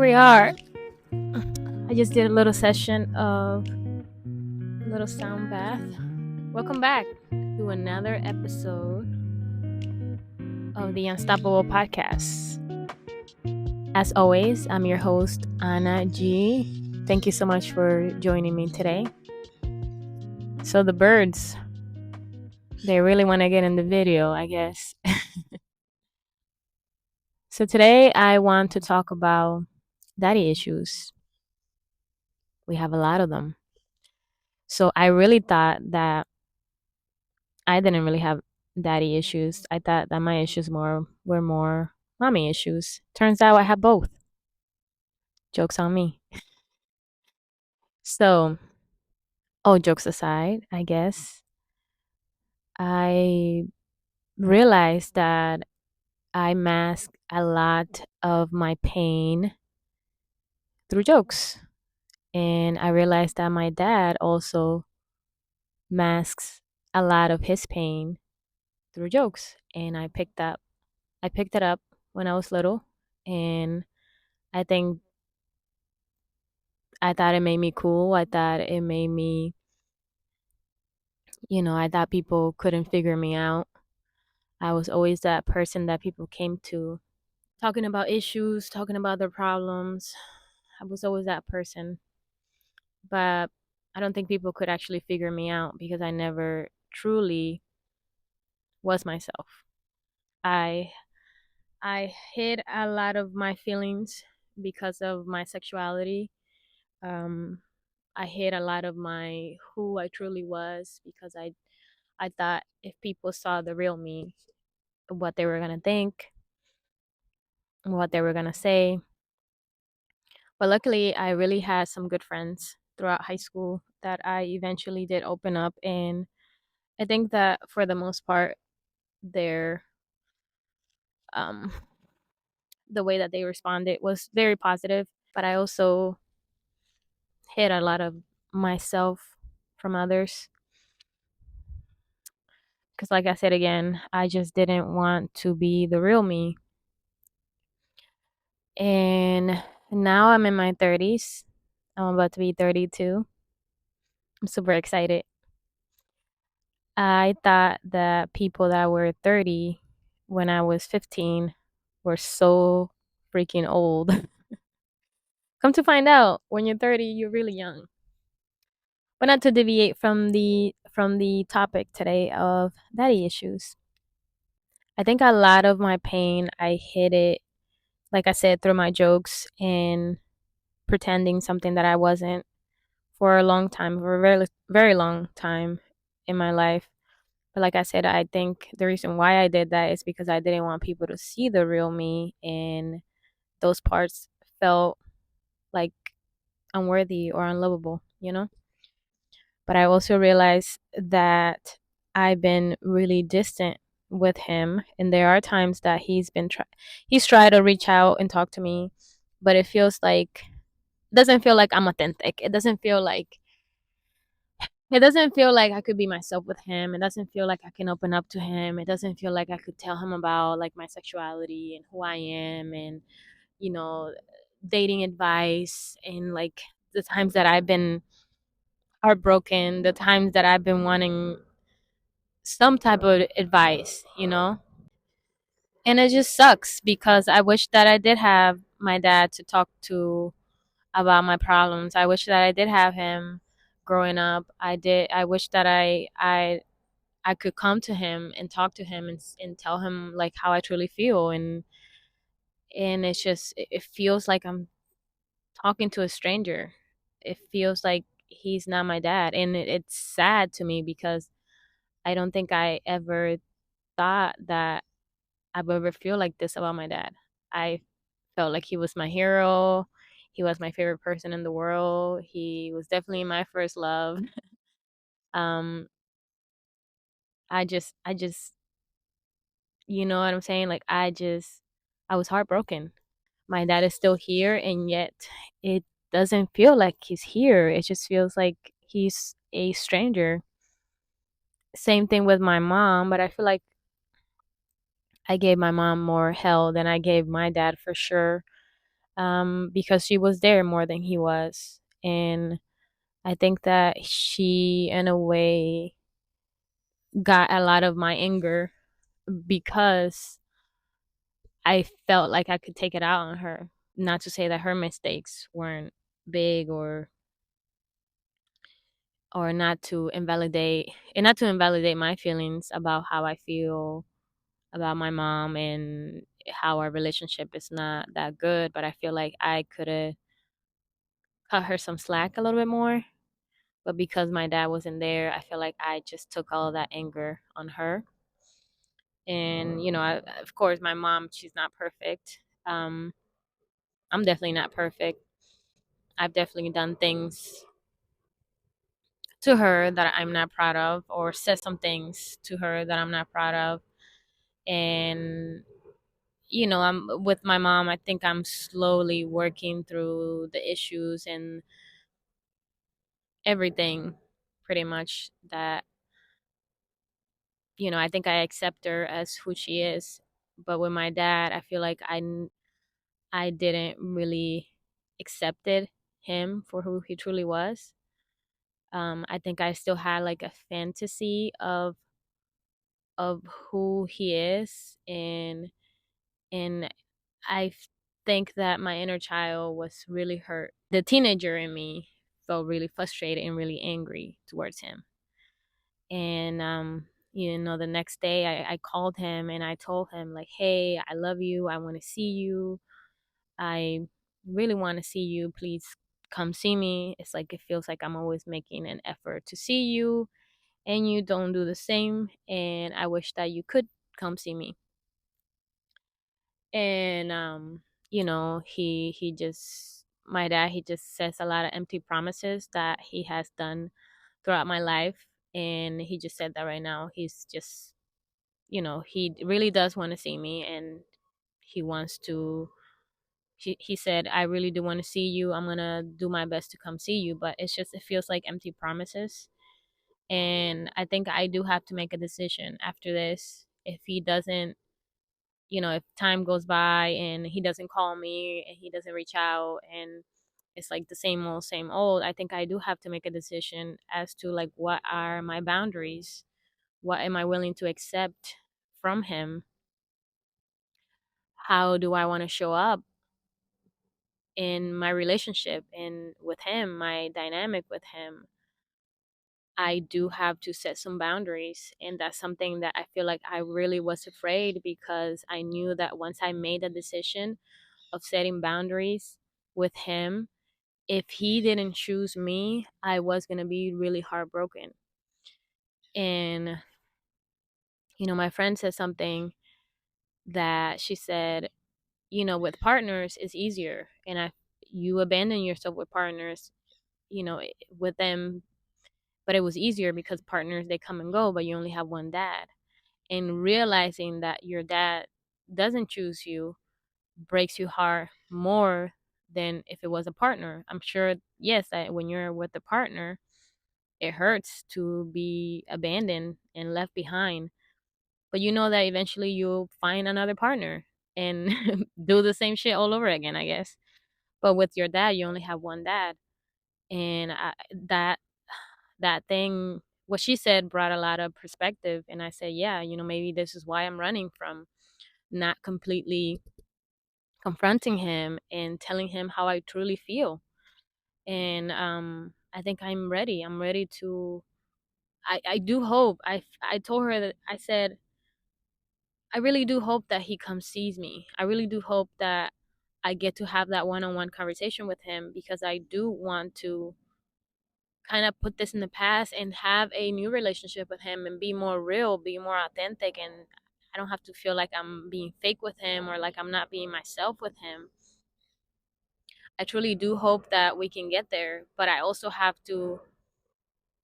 we are. I just did a little session of a little sound bath. Welcome back to another episode of the Unstoppable Podcast. As always, I'm your host, Anna G. Thank you so much for joining me today. So, the birds, they really want to get in the video, I guess. So, today I want to talk about daddy issues. We have a lot of them. So, I really thought that I didn't really have daddy issues. I thought that my issues were more mommy issues. Turns out I have both. Jokes on me. So, jokes aside, I guess I realized that I mask a lot of my pain through jokes. And I realized that my dad also masks a lot of his pain through jokes. And I picked it up when I was little, and I think I thought it made me cool. I thought it made me, I thought people couldn't figure me out. I was always that person that people came to talking about issues, talking about their problems. I was always that person. But I don't think people could actually figure me out because I never truly was myself. I I hid a lot of my feelings because of my sexuality. Um I hid a lot of my who I truly was because I thought if people saw the real me, what they were going to think, what they were going to say. But luckily, I really had some good friends throughout high school that I eventually did open up. And I think that for the most part, their, um, the way that they responded was very positive. But I also hid a lot of myself from others. Because, like I said again, I just didn't want to be the real me. And now I'm in my 30s. I'm about to be 32. I'm super excited. I thought that people that were 30 when I was 15 were so freaking old. Come to find out, when you're 30, you're really young. But not to deviate from the topic today of daddy issues. I think a lot of my pain I hid it, like I said, through my jokes and pretending something that I wasn't for a long time, for a very very long time in my life. But like I said, I think the reason why I did that is because I didn't want people to see the real me, and those parts felt like unworthy or unlovable. But I also realized that I've been really distant with him, and there are times that he's tried to reach out and talk to me, but it doesn't feel like I'm authentic. It doesn't feel like I could be myself with him. It doesn't feel like I can open up to him. It doesn't feel like I could tell him about like my sexuality and who I am, and you know, dating advice, and like the times that I've been heartbroken, the times that I've been wanting some type of advice. And it just sucks because I wish that I did have my dad to talk to about my problems. I wish that I did have him growing up. I wish that I could come to him and talk to him and tell him like how I truly feel, and it's just it feels like I'm talking to a stranger. It feels like he's not my dad, and it's sad to me because I don't think I ever thought that I would ever feel like this about my dad. I felt like he was my hero. He was my favorite person in the world. He was definitely my first love. Um, I just, you know what I'm saying? Like I was heartbroken. My dad is still here, and yet it doesn't feel like he's here. It just feels like he's a stranger. Same thing with my mom, but I feel like I gave my mom more hell than I gave my dad for sure. because she was there more than he was. And I think that she, in a way, got a lot of my anger because I felt like I could take it out on her. Not to say that her mistakes weren't big, or not to invalidate my feelings about how I feel about my mom and how our relationship is not that good, but I feel like I could have cut her some slack a little bit more. But because my dad wasn't there, I feel like I just took all of that anger on her. And of course, my mom, she's not perfect. Um, I'm definitely not perfect. I've definitely done things to her that I'm not proud of, or said some things to her that I'm not proud of. And I'm with my mom. I think I'm slowly working through the issues and everything, pretty much. That I think I accept her as who she is. But with my dad, I feel like I didn't really accepted him for who he truly was. I think I still had like a fantasy of who he is, and I think that my inner child was really hurt. The teenager in me felt really frustrated and really angry towards him. And the next day I called him and I told him like, "Hey, I love you. I want to see you. I really want to see you. Please come see me. It's like it feels like I'm always making an effort to see you and you don't do the same, and I wish that you could come see me." And he just my dad, he just says a lot of empty promises that he has done throughout my life, and he just said that right now he's just he really does want to see me, and he wants to he said, "I really do want to see you. I'm going to do my best to come see you," but it feels like empty promises. And I think I do have to make a decision after this. If he doesn't, if time goes by and he doesn't call me and he doesn't reach out, and it's like the same old, I think I do have to make a decision as to like what are my boundaries, what am I willing to accept from him, how do I want to show up in my relationship and with him, my dynamic with him. I do have to set some boundaries, and that's something that I feel like I really was afraid, because I knew that once I made a decision of setting boundaries with him, if he didn't choose me, I was going to be really heartbroken. And my friend said something, that she said, with partners it's easier, and you abandon yourself with partners, with them, but it was easier because partners, they come and go, but you only have one dad. And realizing that your dad doesn't choose you breaks you heart more than if it was a partner. I'm sure, yes, that when you're with a partner, it hurts to be abandoned and left behind, but you know that eventually you'll find another partner and do the same shit all over again, I guess. But with your dad, you only have one dad. And that thing, what she said, brought a lot of perspective, and I said, yeah, maybe this is why I'm running from not completely confronting him and telling him how I truly feel. And I think I'm ready to I do hope. I told her that, I said, I really do hope that he comes sees me. I really do hope that I get to have that one-on-one conversation with him, because I do want to kind of put this in the past and have a new relationship with him and be more real, be more authentic, and I don't have to feel like I'm being fake with him or like I'm not being myself with him. I truly do hope that we can get there, but I also have to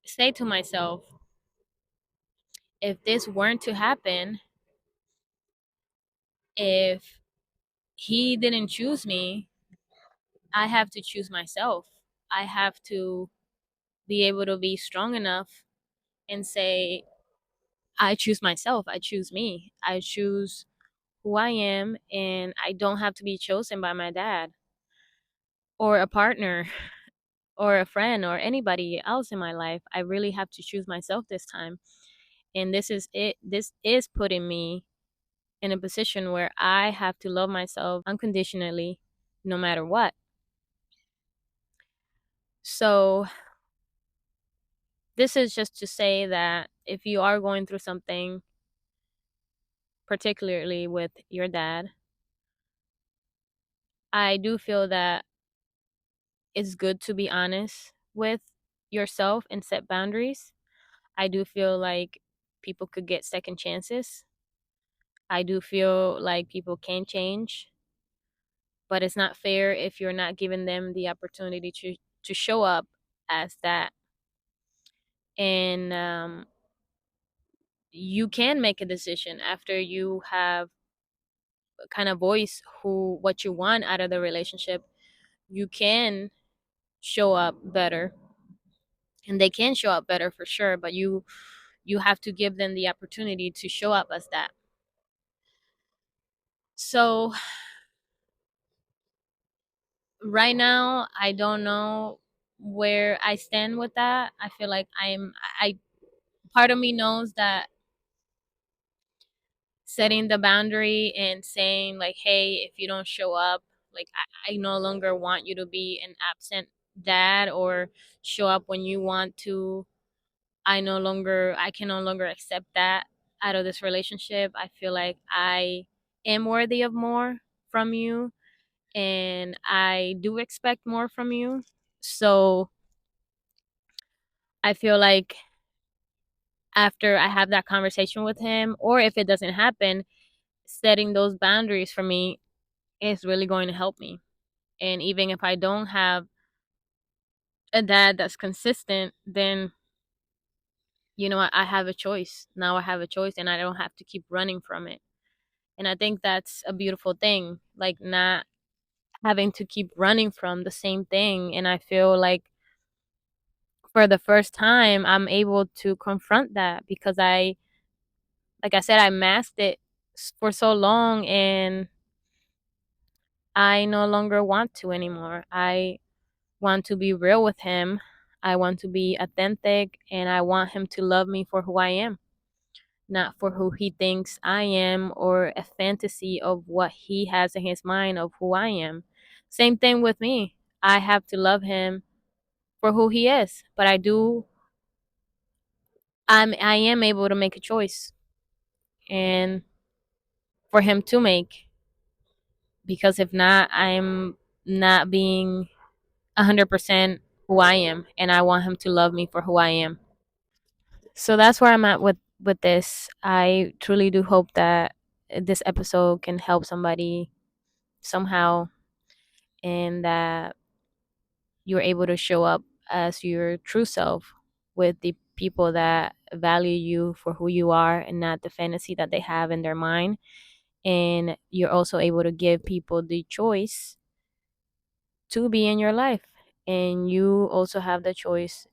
say to myself, if this weren't to happen, if he didn't choose me, I have to choose myself. I have to be able to be strong enough and say, I choose myself. I choose me. I choose who I am, and I don't have to be chosen by my dad. or a partner or a friend or anybody else in my life. I really have to choose myself this time. And this is it. This is putting me in a position where I have to love myself unconditionally no matter what. So, this is just to say that if you are going through something, particularly with your dad, I do feel that it's good to be honest with yourself and set boundaries. I do feel like people could get second chances. I do feel like people can change, but it's not fair if you're not giving them the opportunity to show up as that. And you can make a decision after you have kind of voice who what you want out of the relationship. You can show up better, and they can show up better for sure, but you have to give them the opportunity to show up as that. So right now I don't know where I stand with that. I feel like I part of me knows that setting the boundary and saying like, hey, if you don't show up, like I no longer want you to be an absent dad, or show up when you want to. I can no longer accept that out of this relationship. I feel like I am worthy of more from you, and I do expect more from you. So I feel like after I have that conversation with him, or if it doesn't happen, setting those boundaries for me is really going to help me. And even if I don't have a dad that's consistent, then I have a choice. Now I have a choice, and I don't have to keep running from it. And I think that's a beautiful thing, like not having to keep running from the same thing. And I feel like for the first time, I'm able to confront that because like I said, I masked it for so long, and I no longer want to anymore. I want to be real with him. I want to be authentic, and I want him to love me for who I am, not for who he thinks I am or a fantasy of what he has in his mind of who I am. Same thing with me. I have to love him for who he is, but I am able to make a choice, and for him to make, because if not, I'm not being 100% who I am, and I want him to love me for who I am. So that's where I'm at with this. I truly do hope that this episode can help somebody somehow, and that you're able to show up as your true self with the people that value you for who you are and not the fantasy that they have in their mind. And you're also able to give people the choice to be in your life, and you also have the choice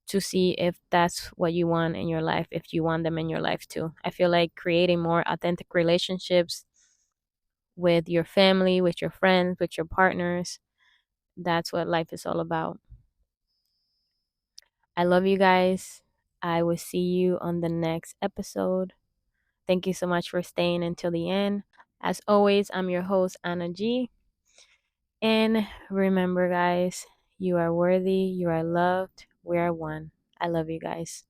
to see if that's what you want in your life, if you want them in your life too. I feel like creating more authentic relationships with your family, with your friends, with your partners, that's what life is all about. I love you guys. I will see you on the next episode. Thank you so much for staying until the end. As always, I'm your host, Anna G. And remember, guys, you are worthy, you are loved, we are one. I love you guys.